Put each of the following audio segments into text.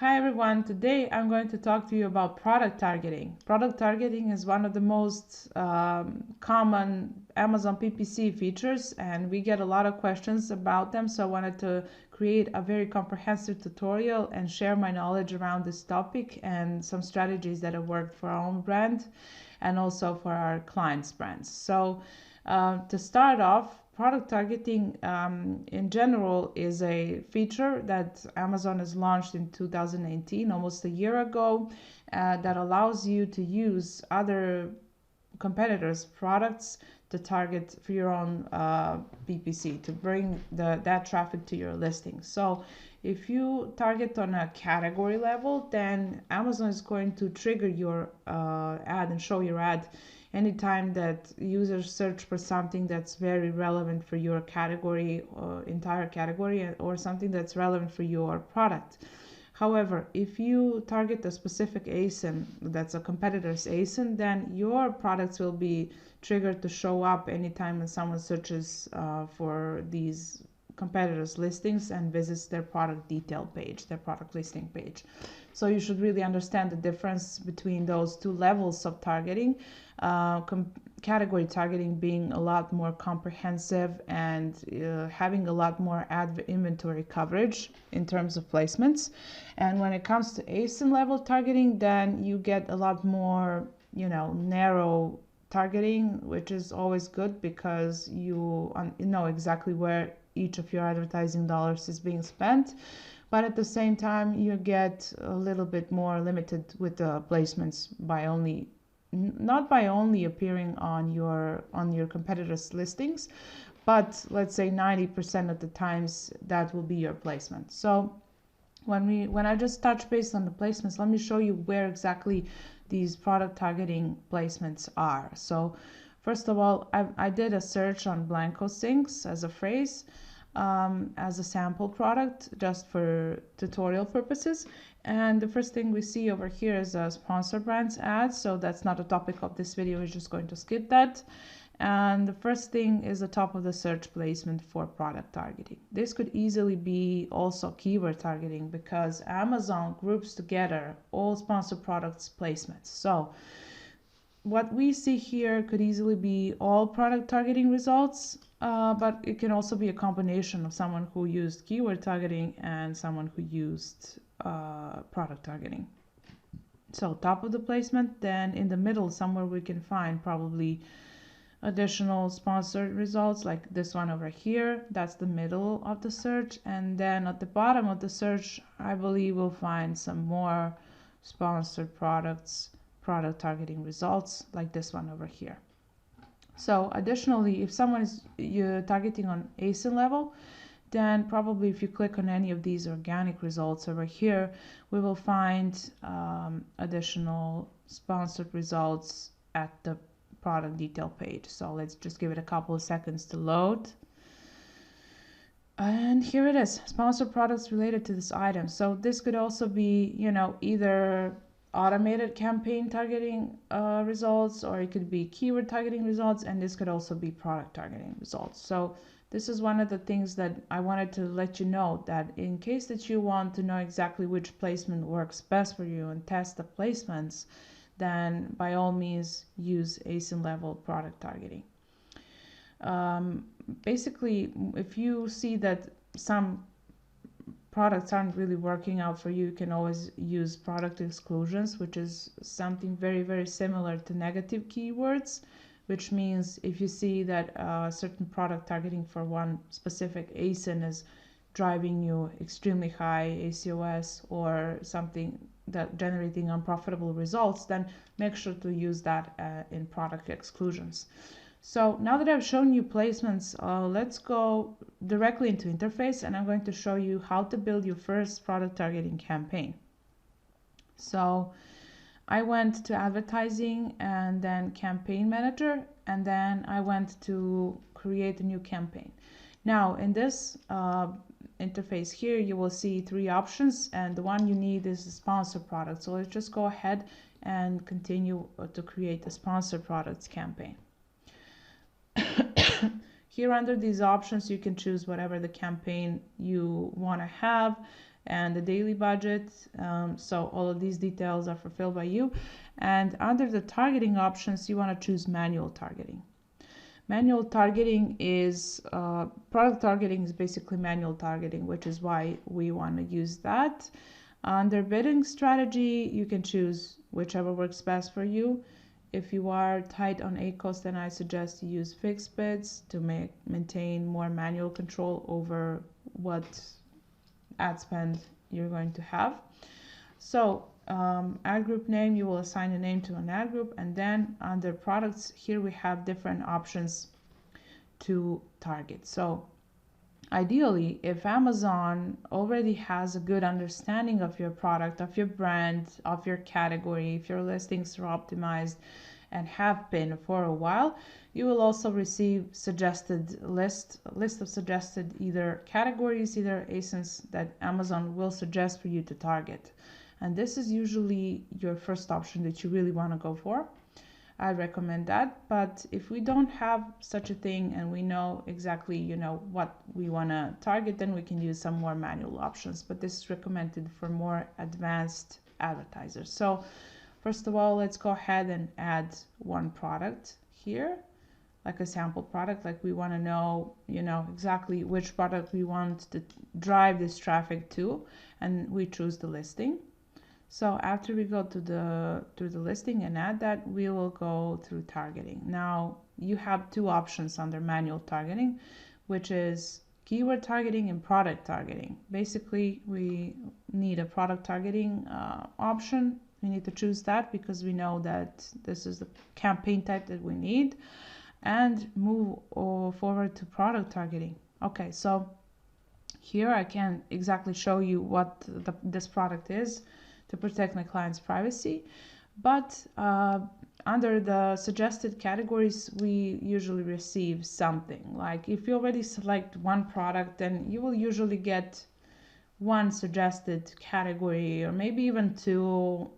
Hi everyone, today I'm going to talk to you about product targeting. Product targeting is one of the most common Amazon PPC features, and we get a lot of questions about them, so I wanted to create a very comprehensive tutorial and share my knowledge around this topic and some strategies that have worked for our own brand and also for our clients' brands. So to start off, product targeting in general is a feature that Amazon has launched in 2018, almost a year ago, that allows you to use other competitors' products to target for your own PPC, to bring that traffic to your listing. So if you target on a category level, then Amazon is going to trigger your ad and show your ad anytime that users search for something that's very relevant for your category or entire category, or something that's relevant for your product. However, if you target a specific ASIN that's a competitor's ASIN, then your products will be triggered to show up anytime when someone searches for these competitors' listings and visits their product detail page, their product listing page. So you should really understand the difference between those two levels of targeting. Category targeting being a lot more comprehensive and having a lot more ad inventory coverage in terms of placements. And when it comes to ASIN level targeting, then you get a lot more, narrow targeting, which is always good because you know exactly where each of your advertising dollars is being spent. But at the same time, you get a little bit more limited with the placements by not by only appearing on your competitors' listings, but let's say 90% of the times that will be your placement. So when I just touch base on the placements, let me show you where exactly these product targeting placements are. So first of all, I did a search on Blanco Sinks as a phrase, as a sample product just for tutorial purposes. And the first thing we see over here is a sponsor brands ad. So that's not a topic of this video. We're just going to skip that. And the first thing is the top of the search placement for product targeting. This could easily be also keyword targeting because Amazon groups together all sponsored products placements. So what we see here could easily be all product targeting results, but it can also be a combination of someone who used keyword targeting and someone who used product targeting. So top of the placement, then in the middle somewhere we can find probably additional sponsored results like this one over here. That's the middle of the search. And then at the bottom of the search, I believe we'll find some more sponsored products, product targeting results like this one over here. So additionally, if someone is targeting on ASIN level, then probably if you click on any of these organic results over here, we will find additional sponsored results at the product detail page. So let's just give it a couple of seconds to load. And here it is, sponsored products related to this item. So this could also be, either automated campaign targeting results, or it could be keyword targeting results, and this could also be product targeting results. So this is one of the things that I wanted to let you know, that in case that you want to know exactly which placement works best for you and test the placements, then by all means use ASIN level product targeting. Basically, if you see that some products aren't really working out for you, you can always use product exclusions, which is something very, very similar to negative keywords, which means if you see that certain product targeting for one specific ASIN is driving you extremely high ACOS or something that generating unprofitable results, then make sure to use that in product exclusions. So now that I've shown you placements, let's go directly into interface, and I'm going to show you how to build your first product targeting campaign. So I went to advertising and then campaign manager, and then I went to create a new campaign. Now in this interface here, you will see three options, and the one you need is the sponsor product. So let's just go ahead and continue to create the sponsor products campaign. Here under these options, you can choose whatever the campaign you want to have, and the daily budget. So all of these details are fulfilled by you. And under the targeting options, you want to choose manual targeting. Manual targeting is product targeting is basically manual targeting, which is why we want to use that. Under bidding strategy, you can choose whichever works best for you. If you are tight on ACoS, then I suggest you use fixed bids to maintain more manual control over what ad spend you're going to have. So ad group name, you will assign a name to an ad group, and then under products, here we have different options to target. So ideally, if Amazon already has a good understanding of your product, of your brand, of your category, if your listings are optimized and have been for a while, you will also receive suggested list of suggested either categories, either ASINs that Amazon will suggest for you to target. And this is usually your first option that you really want to go for. I recommend that. But if we don't have such a thing and we know exactly, what we want to target, then we can use some more manual options. But this is recommended for more advanced advertisers. So first of all, let's go ahead and add one product here, like a sample product. Like we want to know, exactly which product we want to drive this traffic to, and we choose the listing. So after we go through the listing and add that, we will go through targeting. Now you have two options under manual targeting, which is keyword targeting and product targeting. Basically, we need a product targeting option. We need to choose that because we know that this is the campaign type that we need, and move forward to product targeting. Okay, so here I can't exactly show you what this product is to protect my client's privacy, but under the suggested categories, we usually receive something. Like if you already select one product, then you will usually get one suggested category or maybe even two,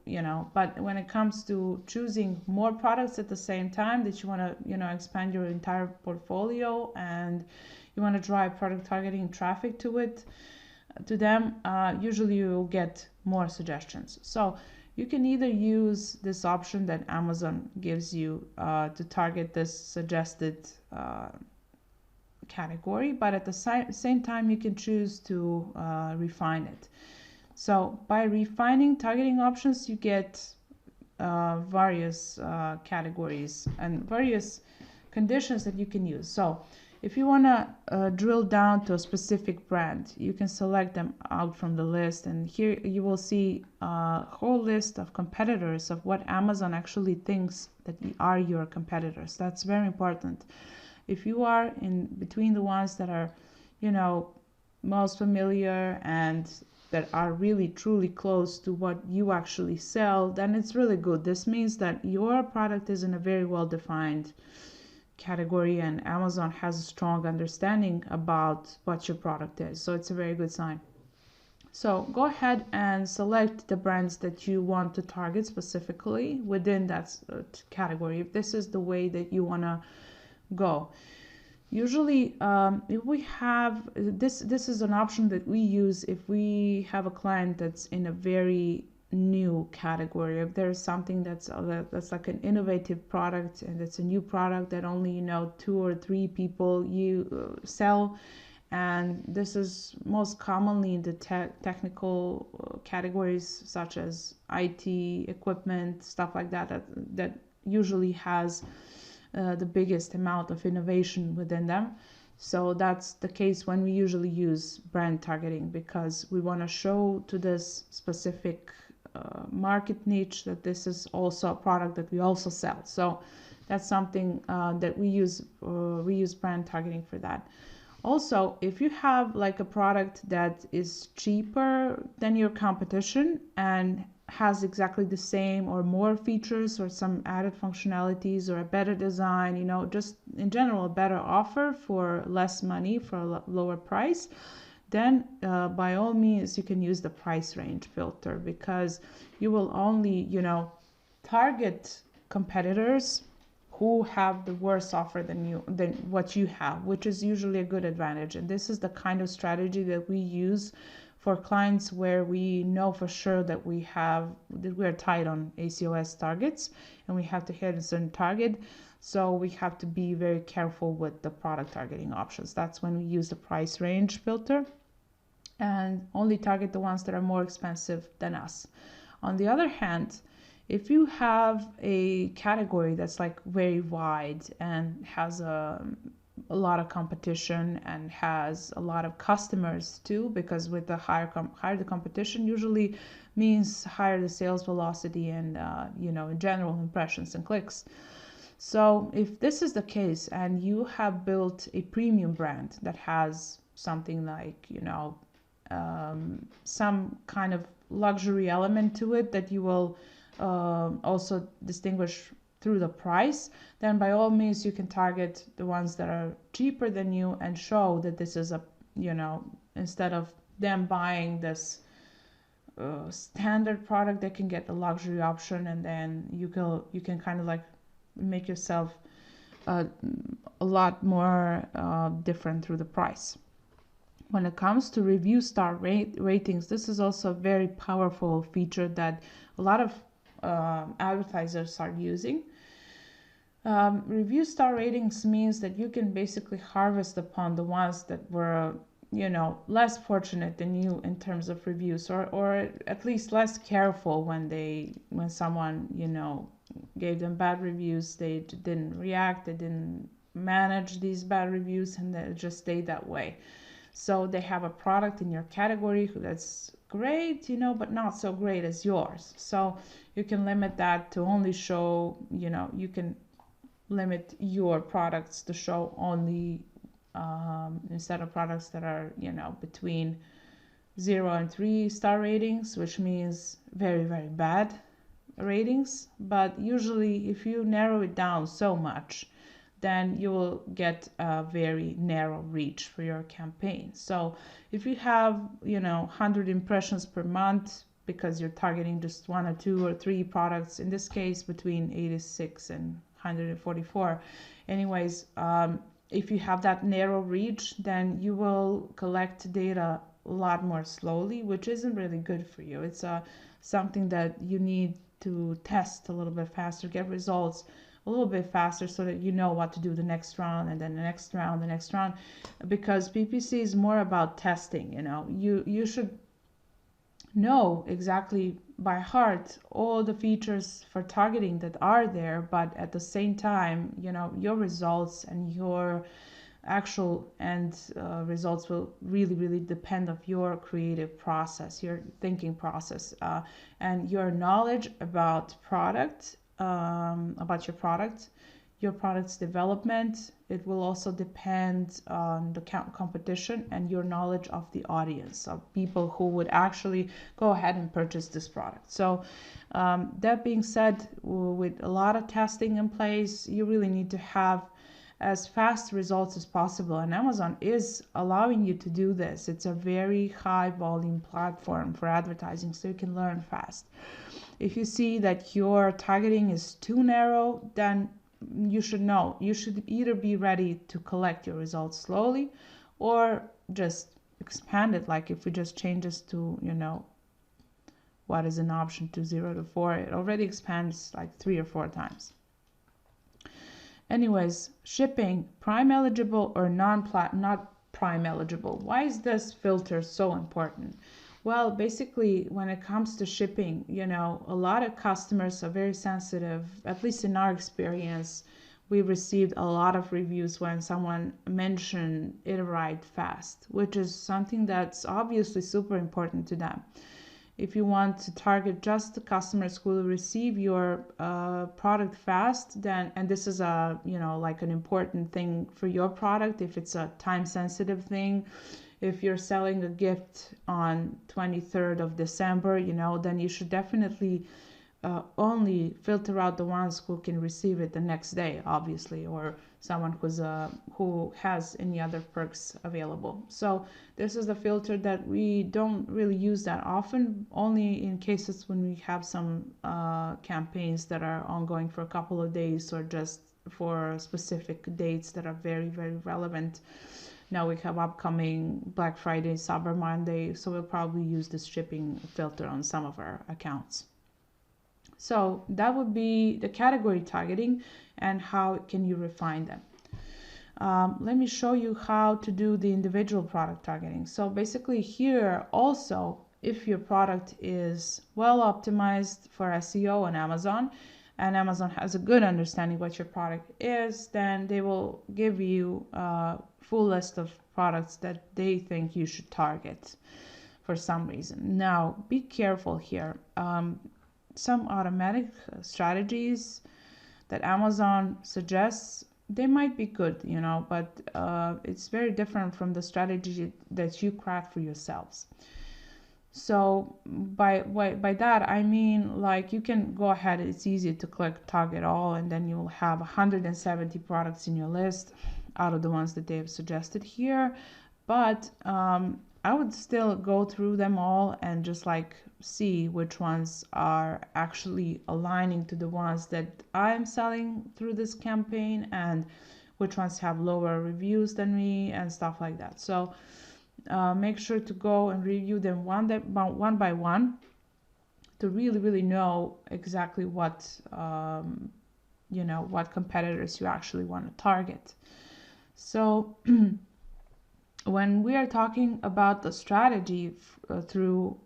but when it comes to choosing more products at the same time that you want to, expand your entire portfolio and you want to drive product targeting traffic to them, usually you'll get more suggestions. So you can either use this option that Amazon gives you to target this suggested category, but at the same time you can choose to refine it. So by refining targeting options, you get various categories and various conditions that you can use. So if you want to drill down to a specific brand, you can select them out from the list, and here you will see a whole list of competitors of what Amazon actually thinks that are your competitors. That's very important. If you are in between the ones that are, most familiar and that are really truly close to what you actually sell, then it's really good. This means that your product is in a very well-defined category and Amazon has a strong understanding about what your product is. So it's a very good sign. So go ahead and select the brands that you want to target specifically within that category, if this is the way that you want to go. Usually if we have this is an option that we use if we have a client that's in a very new category. If there's something that's like an innovative product and it's a new product that only 2 or 3 people sell, and this is most commonly in the technical categories such as IT equipment, stuff like that usually has the biggest amount of innovation within them. So that's the case when we usually use brand targeting, because we want to show to this specific market niche that this is also a product that we also sell. So that's something that we use brand targeting for that. Also, if you have like a product that is cheaper than your competition and has exactly the same or more features or some added functionalities or a better design, just in general a better offer for less money, for a lower price, then by all means you can use the price range filter, because you will only target competitors who have the worse offer than what you have, which is usually a good advantage. And this is the kind of strategy that we use for clients where we know for sure that we're tight on ACOS targets and we have to hit a certain target. So we have to be very careful with the product targeting options. That's when we use the price range filter and only target the ones that are more expensive than us. On the other hand, if you have a category that's like very wide and has a lot of competition and has a lot of customers too, because with the higher the competition usually means higher the sales velocity and in general impressions and clicks. So if this is the case and you have built a premium brand that has something like some kind of luxury element to it that you will also distinguish through the price, then by all means you can target the ones that are cheaper than you and show that this is instead of them buying this standard product, they can get the luxury option, and then you can kind of like make yourself a lot more different through the price. When it comes to review star ratings, this is also a very powerful feature that a lot of advertisers are using. Review star ratings means that you can basically harvest upon the ones that were less fortunate than you in terms of reviews, or at least less careful when someone gave them bad reviews. They didn't react, they didn't manage these bad reviews, and they just stayed that way. So they have a product in your category that's great, but not so great as yours. So you can limit that to only show, you can limit your products to show only instead of products that are, between 0 and 3 star ratings, which means very, very bad ratings. But usually if you narrow it down so much, then you will get a very narrow reach for your campaign. So if you have 100 impressions per month because you're targeting just 1 or 2 or 3 products, in this case between 86 and 144, anyways, if you have that narrow reach, then you will collect data a lot more slowly, which isn't really good for you. It's something that you need to test a little bit faster, get results a little bit faster so that you know what to do the next round, and then the next round, because PPC is more about testing. You should know exactly by heart all the features for targeting that are there, but at the same time, your results and your actual end results will really, really depend on your creative process, your thinking process, and your knowledge about your product's development. It will also depend on the competition and your knowledge of the audience, of people who would actually go ahead and purchase this product. So that being said, with a lot of testing in place, you really need to have as fast results as possible, and Amazon is allowing you to do this. It's a very high volume platform for advertising, so you can learn fast. If you see that your targeting is too narrow, then you should know. You should either be ready to collect your results slowly or just expand it. Like if we just change this to, what is an option to 0 to 4, it already expands like 3 or 4 times. Anyways, shipping, prime eligible or not prime eligible. Why is this filter so important? Well, basically, when it comes to shipping, a lot of customers are very sensitive. At least in our experience, we received a lot of reviews when someone mentioned it arrived fast, which is something that's obviously super important to them. If you want to target just the customers who will receive your product fast, then, and this is like an important thing for your product, if it's a time-sensitive thing, if you're selling a gift on 23rd of December, then you should definitely only filter out the ones who can receive it the next day, obviously, or someone who has any other perks available. So this is the filter that we don't really use that often, only in cases when we have some campaigns that are ongoing for a couple of days or just for specific dates that are very, very relevant. Now we have upcoming Black Friday, Cyber Monday, so we'll probably use this shipping filter on some of our accounts. So that would be the category targeting and how can you refine them. Let me show you how to do the individual product targeting. So basically here also, if your product is well optimized for SEO on Amazon, and Amazon has a good understanding what your product is, then they will give you a full list of products that they think you should target for some reason. Now, be careful here. Some automatic strategies that Amazon suggests, they might be good, you know, but it's very different from the strategy that you craft for yourselves. So by that I mean, like, you can go ahead, it's easy to click target all, and then you'll have 170 products in your list out of the ones that they've suggested here. But I would still go through them all and just like see which ones are actually aligning to the ones that I'm selling through this campaign, and which ones have lower reviews than me and stuff like that. So make sure to go and review them one by one to really know exactly what you know, what competitors you actually want to target. So when we are talking about the strategy through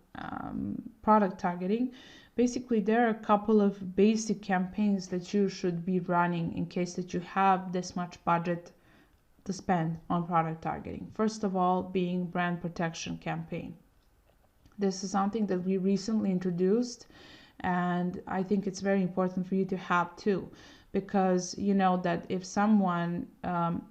product targeting, basically there are a couple of basic campaigns that you should be running in case that you have this much budget to spend on product targeting. First of all, being brand protection campaign. This is something that we recently introduced, and I think it's very important for you to have too, because you know that if someone,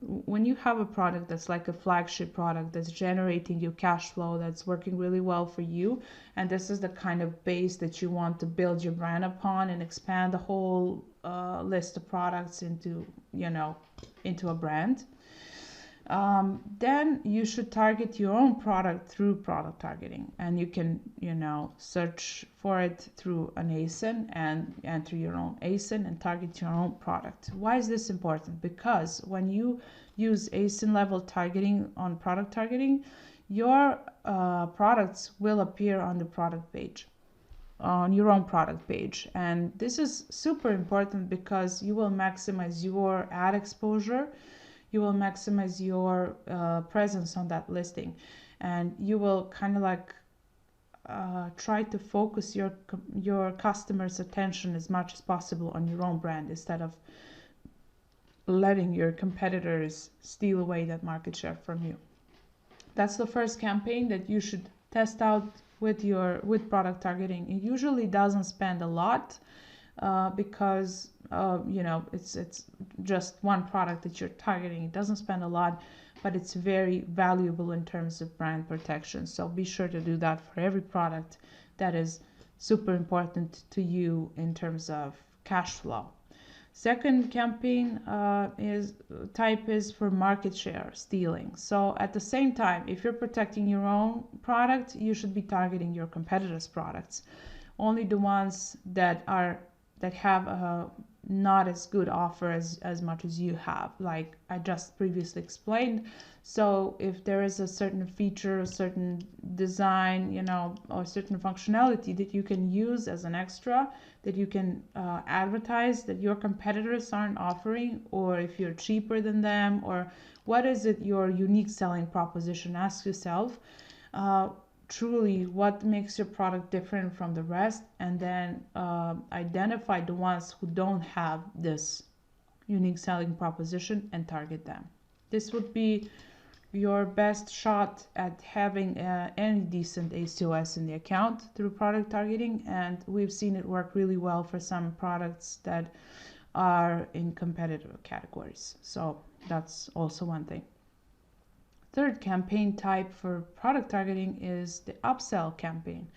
when you have a product that's like a flagship product that's generating you cash flow, that's working really well for you, and this is the kind of base that you want to build your brand upon and expand the whole list of products into, you know, into a brand, then you should target your own product through product targeting, and you can, you know, search for it through an ASIN and enter your own ASIN and target your own product. Why is this important? Because when you use ASIN level targeting on product targeting, your products will appear on the product page, on your own product page, and this is super important because you will maximize your ad exposure, you will maximize your presence on that listing, and you will kind of like try to focus your customers' attention as much as possible on your own brand instead of letting your competitors steal away that market share from you. That's the first campaign that you should test out with product targeting. It usually doesn't spend a lot because you know, it's just one product that you're targeting. It doesn't spend a lot, but it's very valuable in terms of brand protection. So be sure to do that for every product that is super important to you in terms of cash flow. Second campaign is for market share stealing. So at the same time, if you're protecting your own product, you should be targeting your competitors' products, only the ones that have a not as good offer as much as you have, like I just previously explained. So if there is a certain feature, a certain design, you know, or certain functionality that you can use as an extra, that you can advertise that your competitors aren't offering, or if you're cheaper than them, or what is it your unique selling proposition? Ask yourself truly what makes your product different from the rest, and then identify the ones who don't have this unique selling proposition and target them. This would be your best shot at having any decent ACOS in the account through product targeting, and we've seen it work really well for some products that are in competitive categories. So that's also one thing. Third campaign type for product targeting is the upsell campaign.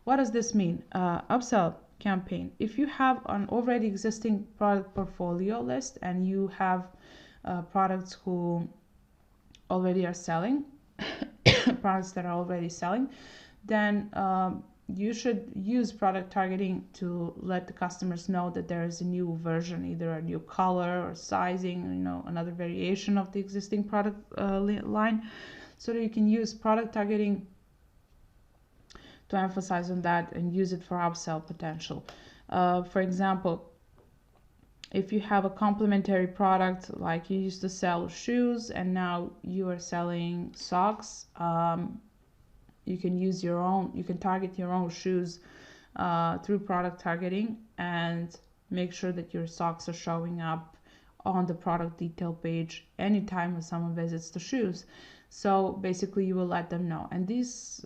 What does this mean? Upsell campaign. If you have an already existing product portfolio list and you have products who already are selling, products that are already selling, then you should use product targeting to let the customers know that there is a new version, either a new color or sizing, another variation of the existing product line, so that you can use product targeting to emphasize on that and use it for upsell potential. For example, if you have a complementary product, like you used to sell shoes and now you are selling socks, you can target your own shoes through product targeting and make sure that your socks are showing up on the product detail page anytime when someone visits the shoes. So basically you will let them know. And this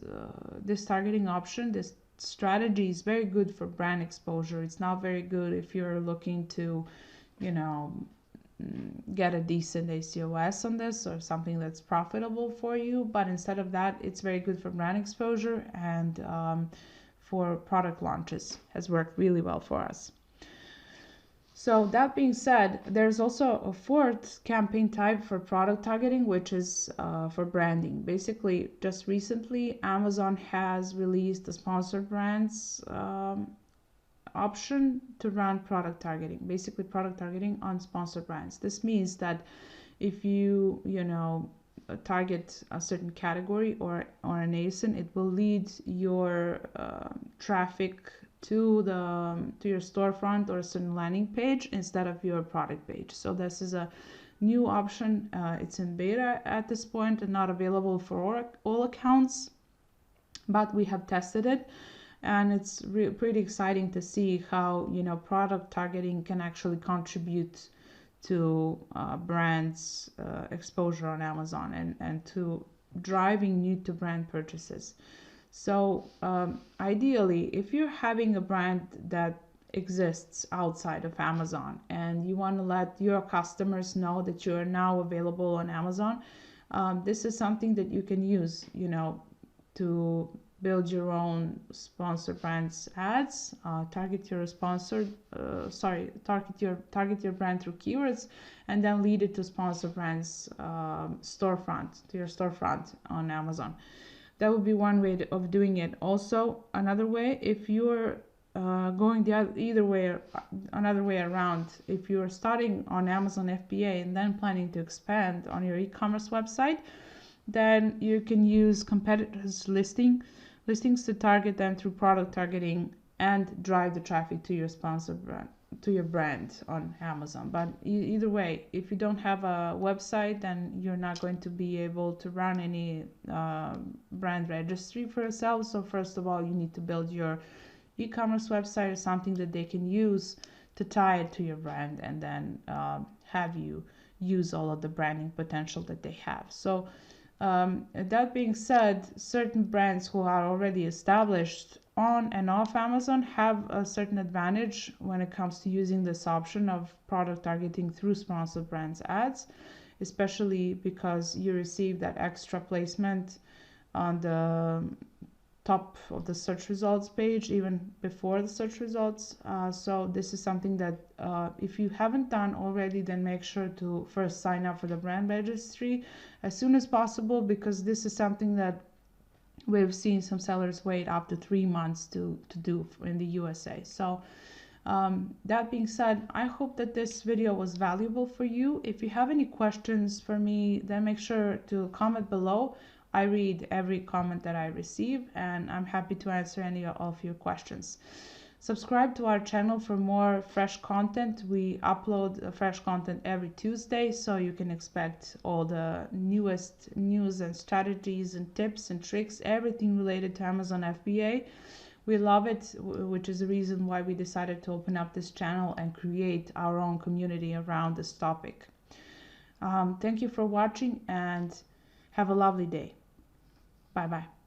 targeting option, this strategy is very good for brand exposure. It's not very good if you're looking to, get a decent ACOS on this or something that's profitable for you. But instead of that, it's very good for brand exposure and for product launches. Has worked really well for us. So that being said, there's also a fourth campaign type for product targeting, which is for branding. Basically, just recently, Amazon has released the sponsored brands option to run product targeting. Basically, product targeting on sponsored brands. This means that if you target a certain category or an ASIN, it will lead your traffic to your storefront or a certain landing page instead of your product page. So this is a new option. It's in beta at this point and not available for all accounts, but we have tested it, and it's pretty exciting to see how product targeting can actually contribute to brands exposure on Amazon and to driving new to brand purchases. So ideally, if you're having a brand that exists outside of Amazon and you want to let your customers know that you are now available on Amazon, this is something that you can use, to build your own sponsored brands ads, target your brand through keywords, and then lead it to sponsored brands to your storefront on Amazon. That would be one way of doing it. Also, another way, if you're going another way around, if you're starting on Amazon FBA and then planning to expand on your e-commerce website, then you can use competitors' listings to target them through product targeting and drive the traffic to your sponsored brand, to your brand on Amazon. But either way, if you don't have a website, then you're not going to be able to run any brand registry for yourself. So first of all, you need to build your e-commerce website or something that they can use to tie it to your brand, and then have you use all of the branding potential that they have. So that being said, certain brands who are already established on and off Amazon have a certain advantage when it comes to using this option of product targeting through sponsored brands ads, especially because you receive that extra placement on the top of the search results page, even before the search results. So this is something that if you haven't done already, then make sure to first sign up for the brand registry as soon as possible, because this is something that we've seen some sellers wait up to 3 months to do in the USA. So that being said, I hope that this video was valuable for you. If you have any questions for me, then make sure to comment below. I read every comment that I receive, and I'm happy to answer any of your questions. Subscribe to our channel for more fresh content. We upload fresh content every Tuesday, so you can expect all the newest news and strategies and tips and tricks, everything related to Amazon FBA. We love it, which is the reason why we decided to open up this channel and create our own community around this topic. Thank you for watching, and have a lovely day. Bye-bye.